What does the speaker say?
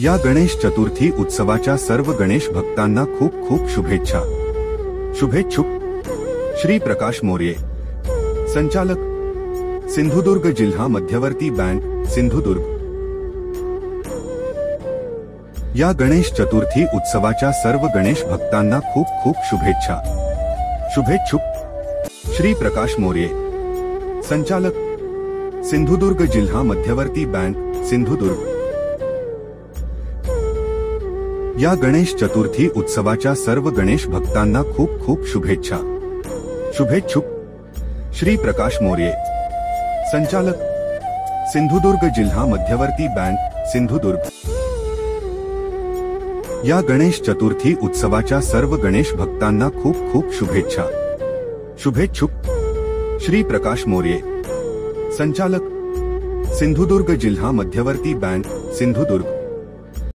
या गणेश चतुर्थी उत्सवाच्या सर्व गणेश भक्तांना खूप खूप शुभेच्छा। शुभेच्छुक श्री प्रकाश मोरे, संचालक सिंधुदुर्ग जिल्हा मध्यवर्ती बँक सिंधुदुर्ग। या गणेश चतुर्थी उत्सवाच्या सर्व गणेश भक्तांना खूप खूप शुभेच्छा। शुभेच्छुक श्री प्रकाश मोरे, संचालक सिंधुदुर्ग जिल्हा मध्यवर्ती बँक सिंधुदुर्ग। या गणेश चतुर्थी उत्सवाच्या सर्व गणेश भक्तांना खूप खूप शुभेच्छा। शुभेच्छुक श्री प्रकाश मोरे, संचालक सिंधुदुर्ग जिल्हा मध्यवर्ती बँक सिंधुदुर्ग। या गणेश चतुर्थी उत्सवाच्या सर्व गणेश भक्तांना खूप खूप शुभेच्छा। शुभेच्छुक श्री प्रकाश मोरे, संचालक सिंधुदुर्ग जिल्हा मध्यवर्ती बँक सिंधुदुर्ग।